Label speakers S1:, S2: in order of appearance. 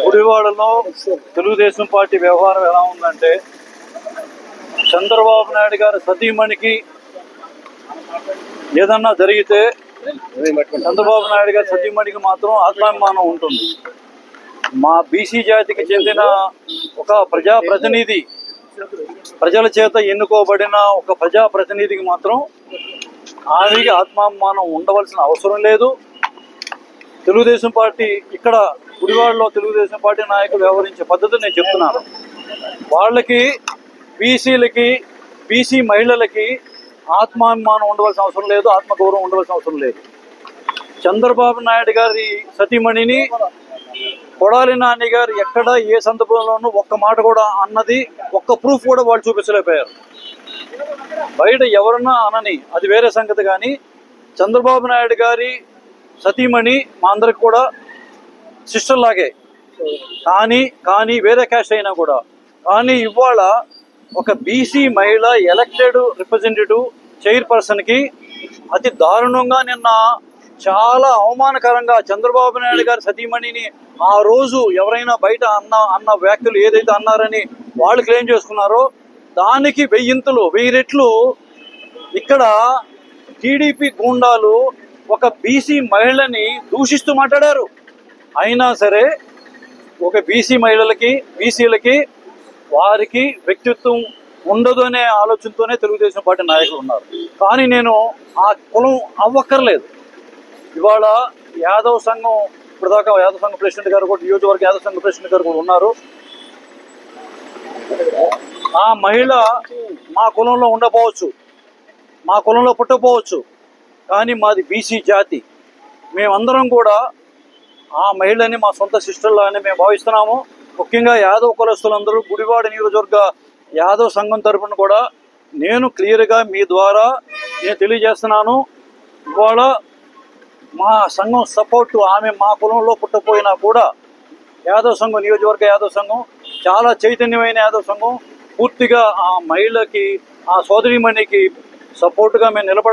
S1: గుడివాడలో తెలుగుదేశం పార్టీ వ్యవహారం ఎలా ఉందంటే, చంద్రబాబు నాయుడు గారి సతీమణికి ఏదన్నా జరిగితే చంద్రబాబు నాయుడు గారి సతీమణికి మాత్రం ఆత్మాభిమానం ఉంటుంది. మా బీసీ జాతికి చెందిన ఒక ప్రజాప్రతినిధి, ప్రజల చేత ఎన్నుకోబడిన ఒక ప్రజాప్రతినిధికి మాత్రం ఆమెకి ఆత్మాభిమానం ఉండవలసిన అవసరం లేదు. తెలుగుదేశం పార్టీ ఇక్కడ గుడివాడలో తెలుగుదేశం పార్టీ నాయకులు వ్యవహరించే పద్ధతి నేను చెప్తున్నాను. వాళ్ళకి బీసీలకి, బీసీ మహిళలకి ఆత్మాభిమానం ఉండవలసిన అవసరం లేదు, ఆత్మగౌరవం ఉండవలసిన అవసరం లేదు. చంద్రబాబు నాయుడు గారి సతీమణిని కొడాలి నాని గారు ఎక్కడ ఏ సందర్భంలోనూ ఒక్క మాట కూడా అన్నది, ఒక్క ప్రూఫ్ కూడా వాళ్ళు చూపించలేకపోయారు. బయట ఎవరన్నా అనని అది వేరే సంగతి, కానీ చంద్రబాబు నాయుడు గారి సతీమణి మా అందరికి కూడా సిస్టర్ లాగే, కానీ వేరే క్యాస్ట్ అయినా కూడా. కానీ ఇవాళ ఒక బీసీ మహిళ ఎలక్టెడ్ రిప్రజెంటేటివ్ చైర్పర్సన్కి అతి దారుణంగా నిన్న చాలా అవమానకరంగా చంద్రబాబు నాయుడు గారి సతీమణిని ఆ రోజు ఎవరైనా బయట అన్న వ్యాఖ్యలు ఏదైతే అన్నారని వాళ్ళు క్లెయిమ్ చేసుకున్నారో దానికి 1000 రెట్లు ఇక్కడ టీడీపీ గూండాలు ఒక బీసీ మహిళని దూషిస్తూ మాట్లాడారు. అయినా సరే ఒక బీసీ మహిళలకి, బీసీలకి వారికి వ్యక్తిత్వం ఉండదు అనే ఆలోచనతోనే తెలుగుదేశం పార్టీ నాయకులు ఉన్నారు. కానీ నేను ఆ కులం అవ్వక్కర్లేదు. ఇవాళ యాదవ్ సంఘం, ఇప్పటిదాకా యాదవ్ సంఘం ప్రెసిడెంట్ గారు కూడా, నియోజకవర్గ యాదవ్ సంఘం ప్రెసిడెంట్ గారు కూడా ఉన్నారు. ఆ మహిళ మా కులంలో ఉండకపోవచ్చు, మా కులంలో పుట్టకపోవచ్చు, కానీ మాది బీసీ జాతి. మేమందరం కూడా ఆ మహిళని మా సొంత సిస్టర్లానే మేము భావిస్తున్నాము. ముఖ్యంగా యాదవ్ కులస్తులందరూ గుడివాడ నియోజకవర్గ యాదవ్ సంఘం తరఫున కూడా నేను క్లియర్గా మీ ద్వారా నేను తెలియజేస్తున్నాను. ఇవాళ మా సంఘం సపోర్టు, ఆమె మా కులంలో పుట్టపోయినా కూడా యాదవ్ సంఘం, నియోజకవర్గ యాదవ్ సంఘం చాలా చైతన్యమైన యాదవ్ సంఘం, పూర్తిగా ఆ మహిళకి, ఆ సోదరిమణికి సపోర్టుగా మేము నిలబడ